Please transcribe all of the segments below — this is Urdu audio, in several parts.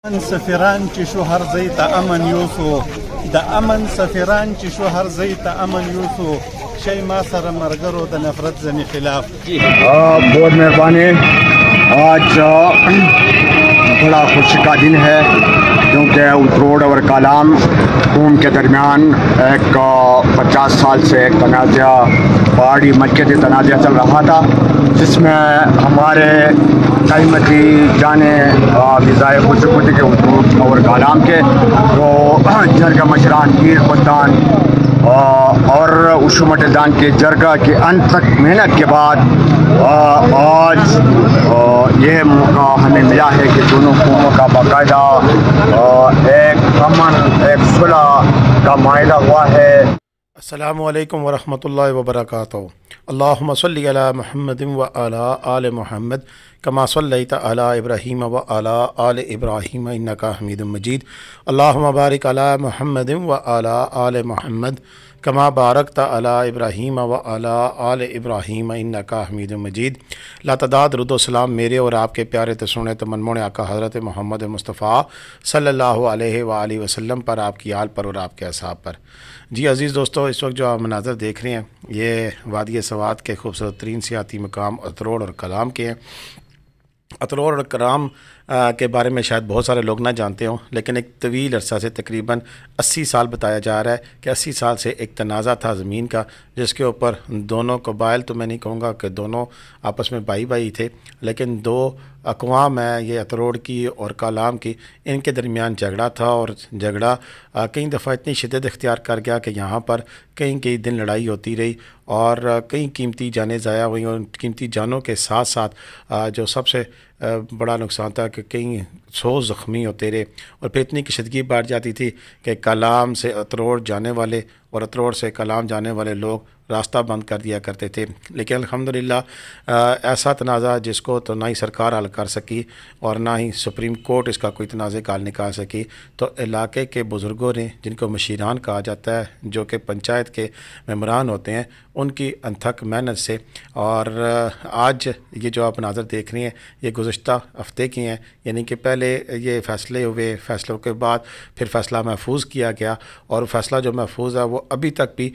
امن سفیران چې شو هر ځای ته امن یوسو د امن سفیران چې شو هر ځای ته امن یوسو شی ما سره مرګرو د نفرت ځنی خلاف بہت مہربانی. آج بڑا خوشی کا دن ہے کیونکہ اتروڑ اور کالام قوم کے درمیان ایک 50 سال سے ایک تنازعہ پہاڑی مرکزی تنازعہ چل رہا تھا جس میں ہمارے قیمتی جانیں بھی ضائع ہو چکی تھی کہ اتروڑ اور کالام کے وہ جرگہ مشران پیر قدان اور اشومٹ دان کے جرگہ کے انت تک محنت کے بعد آج یہ موقع ہمیں ملا ہے کہ دونوں قوموں کا باقاعدہ ایک امن ایک صلح کا معاہدہ ہوا ہے. السلام علیکم ورحمۃ اللہ وبرکاتہ. اللہم صلی علی محمد و علی آل محمد کما صلیت علی ابراہیم و علی آل ابراہیم انکا حمید مجید. اللہم بارک علی محمد و علی آل محمد کما بارکت علی ابراہیم و علی آل ابراہیم انکا حمید مجید. لاتعداد درود و سلام میرے اور آپ کے پیارے تسونے تمنمون آقا حضرت محمد مصطفیٰ صلی اللہ علیہ وآلہ وسلم پر، آپ کی آل پر اور آپ کے اصحاب پر. جی عزیز دوستو، اس وقت جو آپ مناظر دیکھ رہے ہیں یہ وادی سوات کے خوبصورت ترین سیاحتی مقام اتروڑ اور کلام کے ہیں. اتروڑ اور کلام کے بارے میں شاید بہت سارے لوگ نہ جانتے ہوں، لیکن ایک طویل عرصہ سے تقریباً 80 سال بتایا جا رہا ہے کہ 80 سال سے ایک تنازع تھا زمین کا، جس کے اوپر دونوں قبائل، تو میں نہیں کہوں گا کہ دونوں آپس میں بھائی بھائی تھے، لیکن دو اقوام ہیں یہ اتروڑ کی اور کالام کی، ان کے درمیان جھگڑا تھا. اور جھگڑا کئی دفعہ اتنی شدت اختیار کر گیا کہ یہاں پر کئی دن لڑائی ہوتی رہی اور کئی قیمتی جانیں ضائع ہوئیں، اور قیمتی جانوں کے ساتھ ساتھ جو سب سے بڑا نقصان تھا کہ کئی 100 زخمی ہوتے رہے. اور پھر اتنی کشیدگی بڑھ جاتی تھی کہ کالام سے اتروڑ جانے والے اور اتروڑ سے کالام جانے والے لوگ راستہ بند کر دیا کرتے تھے. لیکن الحمدللہ ایسا تنازع جس کو تو نہ ہی سرکار حل کر سکی اور نہ ہی سپریم کورٹ اس کا کوئی تنازع حل نکال سکی، تو علاقے کے بزرگوں نے، جن کو مشیران کہا جاتا ہے، جو کہ پنچایت کے ممبران ہوتے ہیں، ان کی انتھک محنت سے، اور آج یہ جو آپ مناظر دیکھ رہے ہیں یہ گزشتہ ہفتے کی ہیں، یعنی کہ پہلے یہ فیصلے ہوئے، فیصلوں کے بعد پھر فیصلہ محفوظ کیا گیا، اور فیصلہ جو محفوظ ہے وہ ابھی تک بھی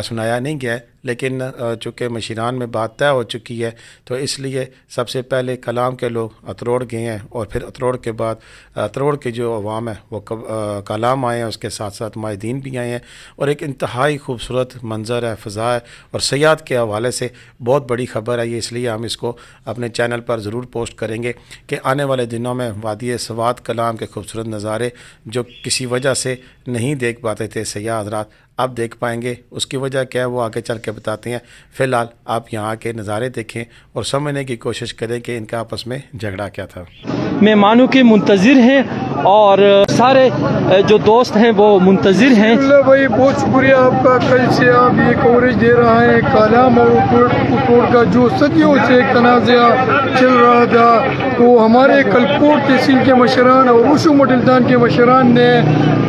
سنایا نہیں گیا ہے. لیکن چونکہ مشیران میں بات طے ہو چکی ہے تو اس لیے سب سے پہلے کلام کے لوگ اتروڑ گئے ہیں، اور پھر اتروڑ کے بعد اتروڑ کے جو عوام ہے وہ کالام آئے ہیں، اس کے ساتھ ساتھ مائدین بھی آئے ہیں. اور ایک انتہائی خوبصورت منظر ہے، فضا ہے، اور سیاحت کے حوالے سے بہت بڑی خبر ہے یہ، اس لیے ہم اس کو اپنے چینل پر ضرور پوسٹ کریں گے کہ آنے والے دنوں میں وادی سوات کلام کے خوبصورت نظارے جو کسی وجہ سے نہیں دیکھ پاتے تھے سیاح حضرات، اب دیکھ پائیں گے. اس کی وجہ کیا ہے وہ آگے چل کے بتاتے ہیں. فی الحال آپ یہاں کے نظارے دیکھیں اور سمجھنے کی کوشش کریں کہ ان کا آپس میں جھگڑا کیا تھا. مہمانوں کے منتظر ہیں اور سارے جو دوست ہیں وہ منتظر ہیں. اللہ بھائی بہت شکریہ آپ کا، کل سے آپ یہ کوریج دے رہا ہے. کالام اور اتروڑ کا جو صدیوں سے ایک تنازعہ چل رہا تھا، تو ہمارے کلکوٹ تحصیل کے مشران اور اشومٹ دان کے مشران نے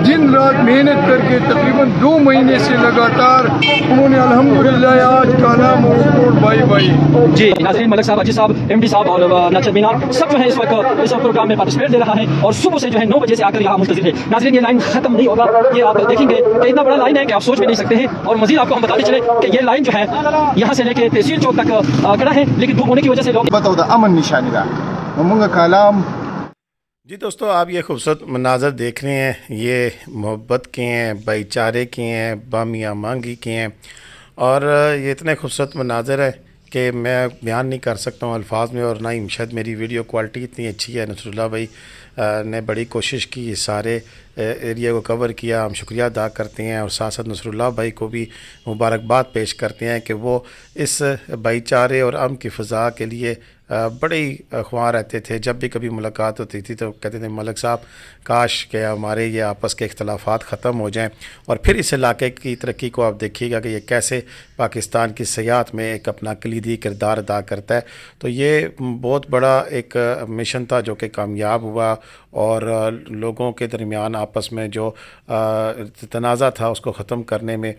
دن رات محنت کر کے تقریباً 2 مہینے سے لگاتار انہوں نے الحمدللہ آج کالام اور اتروڑ بھائی. جی ناظرین، ملک صاحب، اجی صاحب، ایم ڈی صاحب اور ناچر مینار سب جو ہے اس وقت اس پروگرام میں پارٹیسپیٹ دے رہا ہے، اور صبح سے جو ہے 9 بجے سے آ کر یہاں منتظر ہے. ناظرین یہ لائن ختم نہیں ہوگا، یہ آپ دیکھیں گے کہ اتنا بڑا لائن ہے کہ آپ سوچ بھی نہیں سکتے ہیں. اور مزید آپ کو ہم بتاتے چلے کہ یہ لائن جو ہے یہاں سے لے کے تحصیل چوک تک کھڑا ہے، لیکن دھوپ ہونے کی وجہ سے لوگ بتاؤ دا امن نشانی دا منگا کالام. جی دوستو، آپ یہ خوبصورت مناظر دیکھ رہے ہیں، یہ محبت کے ہیں، بھائی چارے کے ہیں، بامیاں مانگی کے ہیں، اور یہ اتنے خوبصورت مناظر ہے کہ میں بیان نہیں کر سکتا ہوں الفاظ میں، اور نہ ہی شاید میری ویڈیو کوالٹی اتنی اچھی ہے. نصر اللہ بھائی نے بڑی کوشش کی، سارے ایریا کو کور کیا، ہم شکریہ ادا کرتے ہیں. اور ساتھ ساتھ نصر اللہ بھائی کو بھی مبارکباد پیش کرتے ہیں کہ وہ اس بھائی چارے اور امن کی فضا کے لیے بڑے ہی خواہاں رہتے تھے. جب بھی کبھی ملاقات ہوتی تھی تو کہتے تھے ملک صاحب کاش کہ ہمارے یہ آپس کے اختلافات ختم ہو جائیں. اور پھر اس علاقے کی ترقی کو آپ دیکھیے گا کہ یہ کیسے پاکستان کی سیاحت میں ایک اپنا کلیدی کردار ادا کرتا ہے. تو یہ بہت بڑا ایک مشن تھا جو کہ کامیاب ہوا، اور لوگوں کے درمیان آپس میں جو تنازع تھا اس کو ختم کرنے میں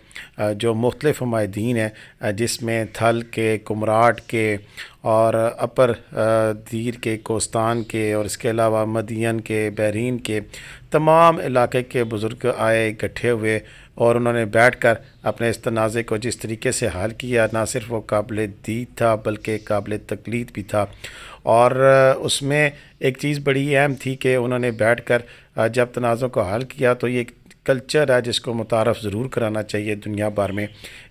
جو مختلف مماہدین ہیں، جس میں تھل کے، کمراٹ کے اور اپر دیر کے، کوستان کے، اور اس کے علاوہ مدین کے، بحرین کے تمام علاقے کے بزرگ آئے، اکٹھے ہوئے، اور انہوں نے بیٹھ کر اپنے اس تنازع کو جس طریقے سے حل کیا، نہ صرف وہ قابل دید تھا بلکہ قابل تقلید بھی تھا۔ اور اس میں ایک چیز بڑی اہم تھی کہ انہوں نے بیٹھ کر جب تنازع کو حل کیا تو یہ کلچر ہے جس کو متعارف ضرور کرانا چاہیے دنیا بھر میں،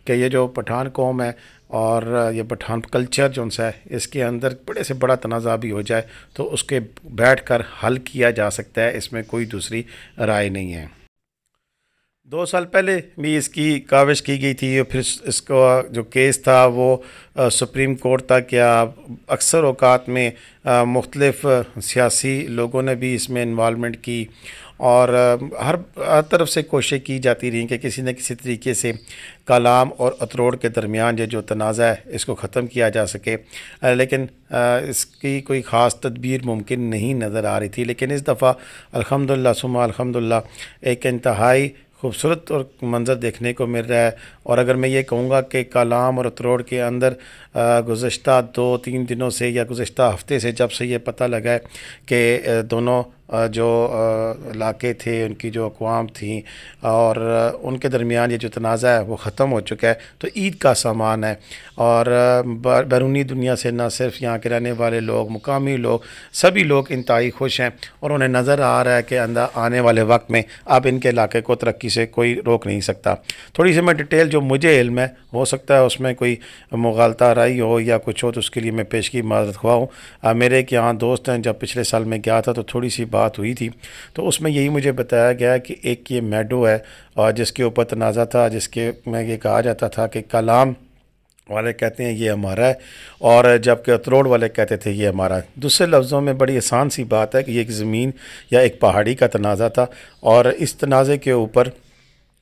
کہ یہ جو پٹھان قوم ہے اور یہ پٹھان کلچر جو ہے اس کے اندر بڑے سے بڑا تنازع بھی ہو جائے تو اس کے بیٹھ کر حل کیا جا سکتا ہے، اس میں کوئی دوسری رائے نہیں ہے۔ 2 سال پہلے بھی اس کی کاوش کی گئی تھی، اور پھر اس کو جو کیس تھا وہ سپریم کورٹ تک گیا۔ اکثر اوقات میں مختلف سیاسی لوگوں نے بھی اس میں انوالومنٹ کی، اور ہر طرف سے کوشش کی جاتی رہی کہ کسی نہ کسی طریقے سے کلام اور اتروڑ کے درمیان یہ جو تنازع ہے اس کو ختم کیا جا سکے، لیکن اس کی کوئی خاص تدبیر ممکن نہیں نظر آ رہی تھی۔ لیکن اس دفعہ الحمدللہ ثم الحمدللہ ایک انتہائی خوبصورت اور منظر دیکھنے کو مل رہا ہے۔ اور اگر میں یہ کہوں گا کہ کلام اور اتروڑ کے اندر گزشتہ 2-3 دنوں سے یا گزشتہ ہفتے سے جب سے یہ پتہ لگا ہے کہ دونوں جو علاقے تھے، ان کی جو اقوام تھیں اور ان کے درمیان یہ جو تنازع ہے وہ ختم ہو چکا ہے، تو عید کا سامان ہے۔ اور بیرونی دنیا سے نہ صرف یہاں کے رہنے والے لوگ، مقامی لوگ، سبھی لوگ انتہائی خوش ہیں، اور انہیں نظر آ رہا ہے کہ آنے والے وقت میں اب ان کے علاقے کو ترقی سے کوئی روک نہیں سکتا۔ تھوڑی سی میں ڈیٹیل جو مجھے علم ہے، ہو سکتا ہے اس میں کوئی مغالطہ رائی ہو یا کچھ ہو، تو اس کے لیے میں پیشگی معذرت خواہ ہوں۔ میرے ایک یہاں دوست ہیں، جب پچھلے سال میں گیا تھا تو تھوڑی سی بات ہوئی تھی، تو اس میں یہی مجھے بتایا گیا کہ ایک یہ میڈو ہے اور جس کے اوپر تنازع تھا، جس کے میں یہ کہا جاتا تھا کہ کلام والے کہتے ہیں یہ ہمارا ہے، اور جبکہ اتروڑ والے کہتے تھے یہ ہمارا ہے۔ دوسرے لفظوں میں بڑی آسان سی بات ہے کہ یہ ایک زمین یا ایک پہاڑی کا تنازع تھا، اور اس تنازع کے اوپر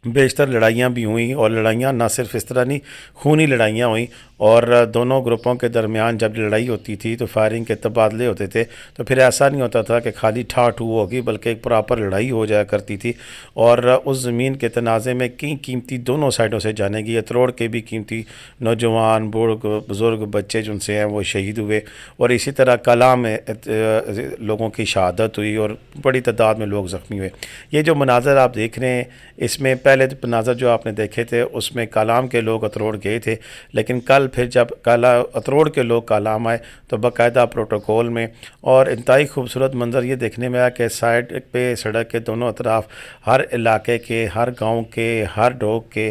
بیشتر لڑائیاں بھی ہوئیں، اور لڑائیاں نہ صرف اس طرح نہیں، خونی لڑائیاں ہوئیں، اور دونوں گروپوں کے درمیان جب لڑائی ہوتی تھی تو فائرنگ کے تبادلے ہوتے تھے، تو پھر ایسا نہیں ہوتا تھا کہ خالی ٹھا ٹھو ہوگی، بلکہ ایک پراپر لڑائی ہو جایا کرتی تھی۔ اور اس زمین کے تنازع میں کئی قیمتی دونوں سائڈوں سے جانے گی، اتروڑ کے بھی قیمتی نوجوان، بزرگ، بچے جن سے ہیں وہ شہید ہوئے، اور اسی طرح کلام میں لوگوں کی شہادت ہوئی اور بڑی تعداد میں لوگ زخمی ہوئے۔ یہ جو مناظر آپ دیکھ رہے ہیں، اس میں پہلے مناظر جو آپ نے دیکھے تھے اس میں کلام کے لوگ اتروڑ گئے تھے، لیکن کل پھر جب اتروڑ کے لوگ کلام آئے تو باقاعدہ پروٹوکول میں، اور انتہائی خوبصورت منظر یہ دیکھنے میں آیا کہ سائڈ پہ سڑک کے دونوں اطراف ہر علاقے کے، ہر گاؤں کے، ہر ڈوگ کے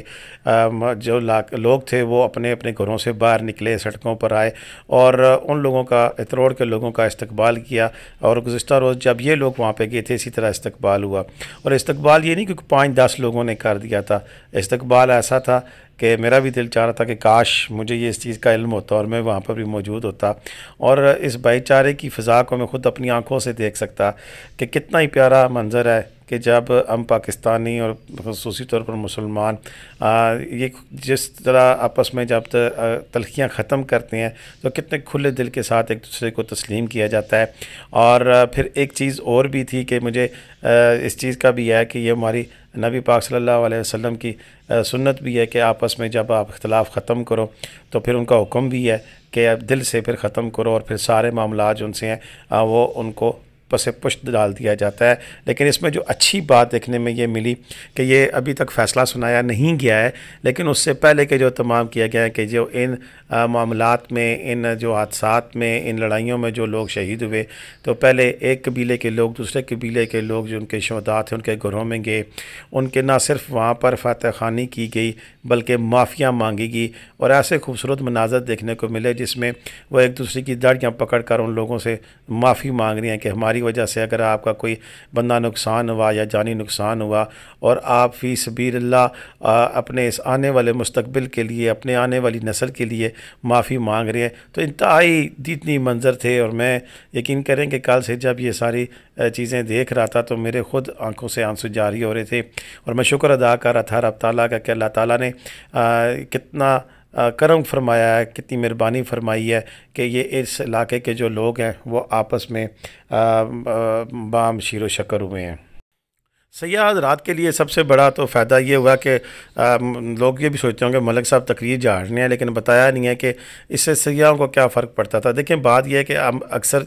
جو لوگ تھے وہ اپنے اپنے گھروں سے باہر نکلے، سڑکوں پر آئے، اور ان لوگوں کا، اتروڑ کے لوگوں کا استقبال کیا۔ اور گزشتہ روز جب یہ لوگ وہاں پہ گئے تھے اسی طرح استقبال ہوا، اور استقبال یہ نہیں کہ 5-10 لوگوں نے کر دیا تھا، استقبال ایسا تھا کہ میرا بھی دل چاہ رہا تھا کہ کاش مجھے یہ اس چیز کا علم ہوتا اور میں وہاں پر بھی موجود ہوتا، اور اس بھائی چارے کی فضا کو میں خود اپنی آنکھوں سے دیکھ سکتا کہ کتنا ہی پیارا منظر ہے کہ جب ہم پاکستانی اور خصوصی طور پر مسلمان یہ جس طرح آپس میں جب تلخیاں ختم کرتے ہیں تو کتنے کھلے دل کے ساتھ ایک دوسرے کو تسلیم کیا جاتا ہے۔ اور پھر ایک چیز اور بھی تھی کہ مجھے اس چیز کا بھی ہے کہ یہ ہماری نبی پاک صلی اللہ علیہ وسلم کی سنت بھی ہے کہ آپس میں جب آپ اختلاف ختم کرو تو پھر ان کا حکم بھی ہے کہ دل سے پھر ختم کرو، اور پھر سارے معاملات جو ان سے ہیں وہ ان کو پس پشت ڈال دیا جاتا ہے۔ لیکن اس میں جو اچھی بات دیکھنے میں یہ ملی کہ یہ ابھی تک فیصلہ سنایا نہیں گیا ہے، لیکن اس سے پہلے کہ جو تمام کیا گیا ہے کہ جو ان معاملات میں، ان جو حادثات میں، ان لڑائیوں میں جو لوگ شہید ہوئے، تو پہلے ایک قبیلے کے لوگ دوسرے قبیلے کے لوگ جو ان کے شہداء تھے ان کے گھروں میں گئے، ان کے نہ صرف وہاں پر فاتح خوانی کی گئی بلکہ معافیاں مانگی گئی، اور ایسے خوبصورت مناظر دیکھنے کو ملے جس میں وہ ایک دوسرے کی داڑیاں پکڑ کر ان لوگوں سے معافی مانگ رہی ہیں کہ ہماری وجہ سے اگر آپ کا کوئی بندہ نقصان ہوا یا جانی نقصان ہوا، اور آپ فی سبیل اللہ اپنے اس آنے والے مستقبل کے لیے، اپنے آنے والی نسل کے لیے معافی مانگ رہے ہیں، تو انتہائی دیدنی منظر تھے۔ اور میں یقین کریں کہ کل سے جب یہ ساری چیزیں دیکھ رہا تھا تو میرے خود آنکھوں سے آنسو جاری ہو رہے تھے، اور میں شکر ادا کر رہا تھا رب تعالیٰ کا کہ اللہ تعالیٰ نے کتنا کرم فرمایا ہے، کتنی مہربانی فرمائی ہے کہ یہ اس علاقے کے جو لوگ ہیں وہ آپس میں بام شیر و شکر ہوئے ہیں۔ سیاح حضرات کے لیے سب سے بڑا تو فائدہ یہ ہوا کہ لوگ یہ بھی سوچتے ہوں کہ ملک صاحب تقریر جھاڑنے ہیں، لیکن بتایا نہیں ہے کہ اس سے سیاحوں کو کیا فرق پڑتا تھا۔ دیکھیں بات یہ ہے کہ ہم اکثر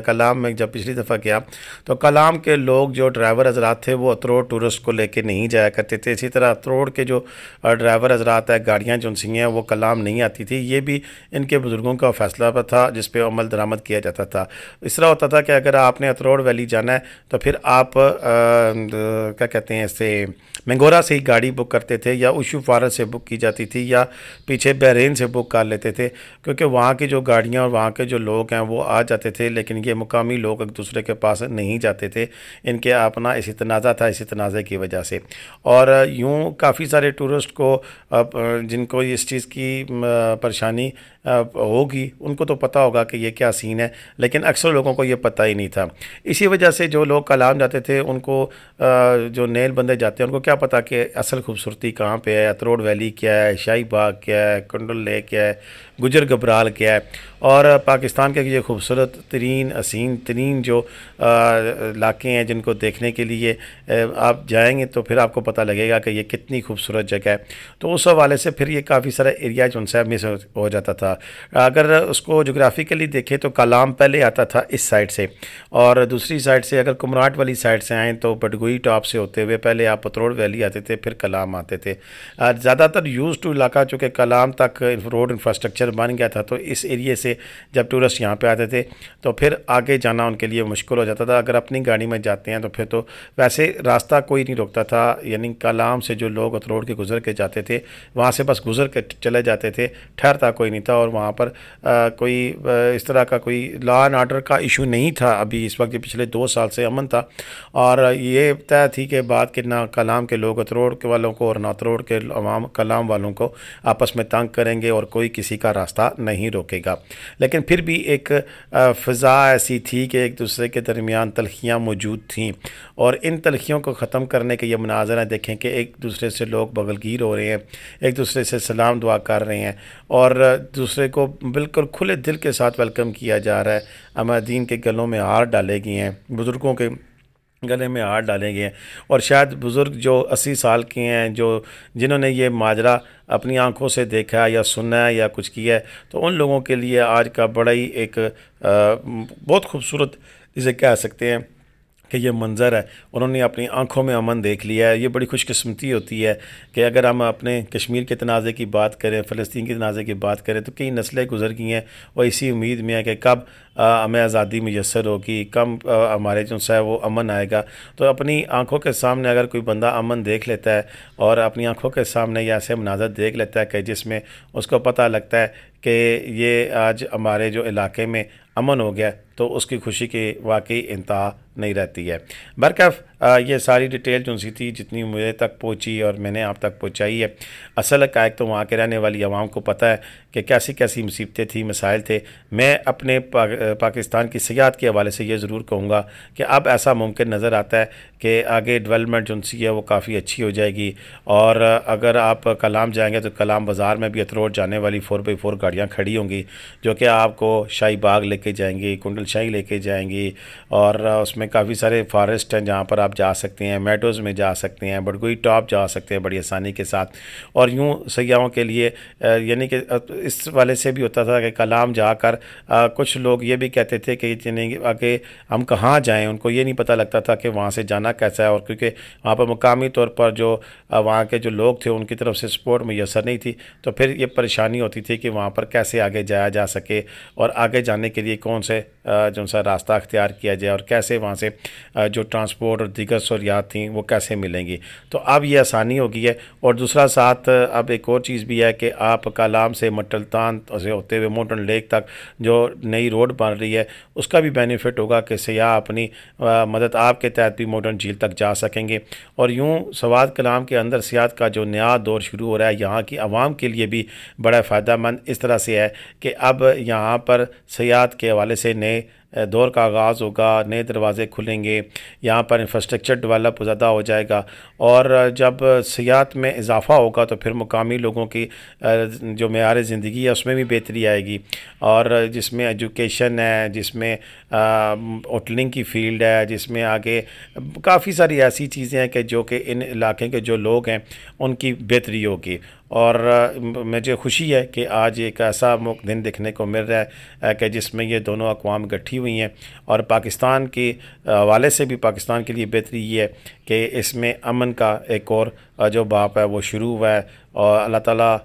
کلام میں جب پچھلی دفعہ گیا تو کلام کے لوگ جو ڈرائیور حضرات تھے وہ اتروڑ ٹورسٹ کو لے کے نہیں جایا کرتے تھے، اسی طرح اتروڑ کے جو ڈرائیور حضرات ہیں گاڑیاں جو سی ہیں وہ کلام نہیں آتی تھی، یہ بھی ان کے بزرگوں کا فیصلہ پر تھا جس پہ عمل درآمد کیا جاتا تھا۔ اس طرح ہوتا تھا کہ اگر آپ نے اتروڑ ویلی جانا ہے تو پھر آپ کیا کہتے ہیں اسے منگورا سے ہی گاڑی بک کرتے تھے، یا اوشو فارس سے بک کی جاتی تھی، یا پیچھے بحرین سے بک کر لیتے تھے، کیونکہ وہاں کی جو گاڑیاں اور وہاں کے جو لوگ ہیں وہ آ جاتے تھے، لیکن یہ مقامی لوگ ایک دوسرے کے پاس نہیں جاتے تھے، ان کے اپنا اسی تنازع تھا، اسی تنازع کی وجہ سے۔ اور یوں کافی سارے ٹورسٹ کو جن کو اس چیز کی پریشانی ہوگی ان کو تو پتہ ہوگا کہ یہ کیا سین ہے، لیکن اکثر لوگوں کو یہ پتہ ہی نہیں تھا۔ اسی وجہ سے جو لوگ کلام جاتے تھے ان کو جو نیل بندے جاتے ہیں ان کو کیا پتہ کہ اصل خوبصورتی کہاں پہ ہے، اتروڑ ویلی کیا ہے، شاہی باغ کیا ہے، کنڈل لیک کیا ہے، گجر گبرال کیا ہے، اور پاکستان کے یہ خوبصورت ترین حسین ترین جو علاقے ہیں جن کو دیکھنے کے لیے آپ جائیں گے تو پھر آپ کو پتہ لگے گا کہ یہ کتنی خوبصورت جگہ ہے۔ تو اس حوالے سے پھر یہ کافی سارا ایریا جو ان سے مس ہو جاتا تھا۔ اگر اس کو جغرافیکلی دیکھیں تو کلام پہلے آتا تھا اس سائڈ سے، اور دوسری سائڈ سے اگر کمراٹ والی سائڈ سے آئیں تو بٹگوئی ٹاپ سے ہوتے ہوئے پہلے آپ اتروڑ ویلی آتے تھے، پھر کلام آتے تھے۔ زیادہ تر یوز ٹو علاقہ چونکہ کلام تک روڈ انفراسٹرکچر بن گیا تھا تو اس ایریے سے جب ٹورسٹ یہاں پہ آتے تھے تو پھر آگے جانا ان کے لیے مشکل ہو جاتا تھا۔ اگر اپنی گاڑی میں جاتے ہیں تو پھر تو ویسے راستہ کوئی نہیں روکتا تھا، یعنی کلام سے جو لوگ اتروڑ کے گزر کے جاتے تھے وہاں سے بس گزر کے چلے جاتے تھے، ٹھہرتا کوئی نہیں تھا، اور وہاں پر کوئی اس طرح کا کوئی لا اینڈ آرڈر کا ایشو نہیں تھا ابھی اس وقت، پچھلے 2 سال سے امن تھا۔ اور یہ طے تھی کہ بات کہ نہ کلام کے لوگ اتروڑ کے والوں کو اور نہ اتروڑ کے عوام کلام والوں کو آپس میں تنگ کریں گے اور کوئی کسی کا راستہ نہیں روکے گا۔ لیکن پھر بھی ایک فضا ایسی تھی کہ ایک دوسرے کے درمیان تلخیاں موجود تھیں، اور ان تلخیوں کو ختم کرنے کے یہ مناظر ہیں۔ دیکھیں کہ ایک دوسرے سے لوگ بغلگیر ہو رہے ہیں، ایک دوسرے سے سلام دعا کر رہے ہیں، اور دوسرے کو بالکل کھلے دل کے ساتھ ویلکم کیا جا رہا ہے۔ امادین کے گلوں میں ہار ڈالے گئے ہیں، بزرگوں کے گلے میں ہار ڈالے گئے ہیں، اور شاید بزرگ جو 80 سال کے ہیں جنہوں نے یہ ماجرا اپنی آنکھوں سے دیکھا یا سنا ہے یا کچھ کیا ہے، تو ان لوگوں کے لیے آج کا بڑا ہی ایک بہت خوبصورت جسے کہہ سکتے ہیں کہ یہ منظر ہے، انہوں نے اپنی آنکھوں میں امن دیکھ لیا ہے۔ یہ بڑی خوش قسمتی ہوتی ہے کہ اگر ہم اپنے کشمیر کے تنازع کی بات کریں، فلسطین کے تنازع کی بات کریں تو کئی نسلیں گزر گئی ہیں، وہ اسی امید میں ہے کہ کب ہمیں آزادی میسر ہوگی، کب ہمارے جو ہے وہ امن آئے گا۔ تو اپنی آنکھوں کے سامنے اگر کوئی بندہ امن دیکھ لیتا ہے اور اپنی آنکھوں کے سامنے یہ ایسے مناظر دیکھ لیتا ہے کہ جس میں اس کو پتہ لگتا ہے کہ یہ آج ہمارے جو علاقے میں امن ہو گیا، تو اس کی خوشی کی واقعی انتہا نہیں رہتی ہے۔ برکف یہ ساری ڈیٹیل جو سی تھی جتنی مجھے تک پہنچی اور میں نے آپ تک پہنچائی ہے، اصل حقائق تو وہاں کے رہنے والی عوام کو پتہ ہے کہ کیسی کیسی مصیبتیں تھیں، مسائل تھے۔ میں اپنے پاکستان کی سیاحت کے حوالے سے یہ ضرور کہوں گا کہ اب ایسا ممکن نظر آتا ہے کہ آگے ڈیولپمنٹ جو سی ہے وہ کافی اچھی ہو جائے گی، اور اگر آپ کلام جائیں گے تو کلام بازار میں بھی اتروڑ جانے والی 4x4 گاڑیاں کھڑی ہوں گی جو کہ آپ کو شاہی باغ لے کے جائیں گی، کنڈل شاہی لے کے جائیں گی، اور اس میں کافی سارے فارسٹ ہیں جہاں پر آپ جا سکتے ہیں، میڈوز میں جا سکتے ہیں، بٹگوئی ٹاپ جا سکتے ہیں بڑی آسانی کے ساتھ۔ اور یوں سیاحوں کے لیے یعنی کہ اس والے سے بھی ہوتا تھا کہ کلام جا کر کچھ لوگ یہ بھی کہتے تھے کہ آگے ہم کہاں جائیں، ان کو یہ نہیں پتہ لگتا تھا کہ وہاں سے جانا کیسا ہے، اور کیونکہ وہاں پر مقامی طور پر جو وہاں کے جو لوگ تھے ان کی طرف سے سپورٹ میسر نہیں تھی، تو پھر یہ پریشانی ہوتی تھی کہ وہاں پر کیسے آگے جایا جا سکے، اور آگے جانے کے لیے کون سے جو سا راستہ اختیار کیا جائے، اور کیسے وہاں سے جو ٹرانسپورٹ اور دیگر سہولیات تھیں وہ کیسے ملیں گی۔ تو اب یہ آسانی ہو گئی ہے، اور دوسرا ساتھ اب ایک اور چیز بھی ہے کہ آپ کلام سے مٹلتان سے ہوتے ہوئے موٹن لیک تک جو نئی روڈ بن رہی ہے اس کا بھی بینیفٹ ہوگا کہ سیاح اپنی مدد آپ کے تحت بھی موٹن جھیل تک جا سکیں گے۔ اور یوں سوات کلام کے اندر سیاحت کا جو نیا دور شروع ہو رہا ہے یہاں کی عوام کے لیے بھی بڑا فائدہ مند اس طرح سے ہے کہ اب یہاں پر سیاحت کے حوالے سے نئے دور کا آغاز ہوگا، نئے دروازے کھلیں گے، یہاں پر انفراسٹرکچر ڈیولپ زیادہ ہو جائے گا، اور جب سیاحت میں اضافہ ہوگا تو پھر مقامی لوگوں کی جو معیار زندگی ہے اس میں بھی بہتری آئے گی، اور جس میں ایجوکیشن ہے، جس میں ہوٹلنگ کی فیلڈ ہے، جس میں آگے کافی ساری ایسی چیزیں ہیں کہ جو کہ ان علاقے کے جو لوگ ہیں ان کی بہتری ہوگی۔ اور مجھے خوشی ہے کہ آج ایک ایسا دن دیکھنے کو مل رہا ہے کہ جس میں یہ دونوں اقوام گٹھی ہوئی ہیں، اور پاکستان کے حوالے سے بھی پاکستان کے لیے بہتری یہ ہے کہ اس میں امن کا ایک اور جو باب ہے وہ شروع ہوا ہے، اور اللہ تعالیٰ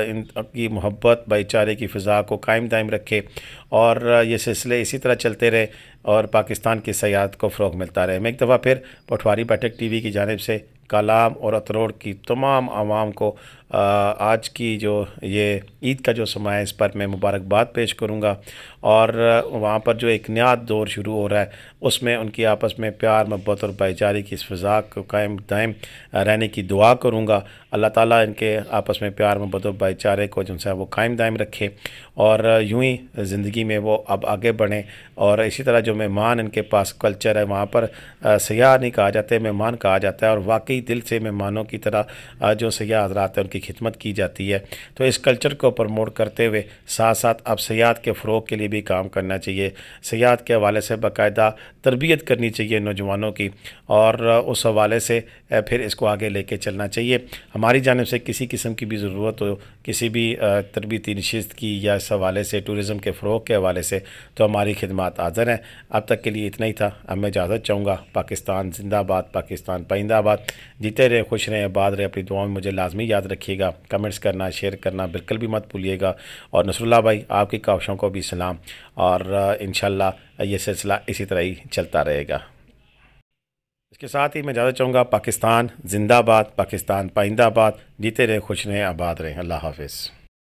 ان کی محبت بھائی چارے کی فضا کو قائم دائم رکھے، اور یہ سلسلے اسی طرح چلتے رہے اور پاکستان کی سیاحت کو فروغ ملتا رہے۔ میں ایک دفعہ پھر پٹواری بیٹھک ٹی وی کی جانب سے کالام اور اتروڑ کی تمام عوام کو آج کی جو یہ عید کا جو سماع ہے اس پر میں مبارکباد پیش کروں گا، اور وہاں پر جو ایک نیا دور شروع ہو رہا ہے اس میں ان کی آپس میں پیار محبت اور بھائی چارے کی اس فضا کو قائم دائم رہنے کی دعا کروں گا۔ اللہ تعالیٰ ان کے آپس میں پیار محبت اور بھائی چارے کو جن سے وہ قائم دائم رکھے، اور یوں ہی زندگی میں وہ اب آگے بڑھیں، اور اسی طرح جو مہمان ان کے پاس کلچر ہے، وہاں پر سیاح نہیں کہا جاتا ہے، مہمان کہا جاتا ہے، اور واقعی دل سے مہمانوں کی طرح جو سیاح حضرات ہیں ان کی خدمت کی جاتی ہے۔ تو اس کلچر کو پروموٹ کرتے ہوئے ساتھ ساتھ اب سیاحت کے فروغ کے لیے بھی کام کرنا چاہیے، سیاحت کے حوالے سے باقاعدہ تربیت کرنی چاہیے نوجوانوں کی، اور اس حوالے سے پھر اس کو آگے لے کے چلنا چاہیے۔ ہماری جانب سے کسی قسم کی بھی ضرورت ہو کسی بھی تربیتی نشست کی یا اس حوالے سے ٹورزم کے فروغ کے حوالے سے تو ہماری خدمات حاضر ہیں۔ اب تک کے لیے اتنا ہی تھا، اب میں اجازت چاہوں گا۔ پاکستان زندہ باد، پاکستان پائندہ آباد، جیتے رہے، خوش رہے، آباد رہے، اپنی دعاؤں میں مجھے لازمی یاد رکھیے گا، کمنٹس کرنا، شیئر کرنا بالکل بھی مت بھولیے گا، اور نصر اللہ بھائی آپ کی کاوشوں کو بھی سلام، اور انشاءاللہ یہ سلسلہ اسی طرح ہی چلتا رہے گا۔ اس کے ساتھ ہی میں اجازت چاہوں گا، پاکستان زندہ باد، پاکستان پائندہ آباد، جیتے رہے، خوش رہیں، آباد رہیں۔ اللہ حافظ۔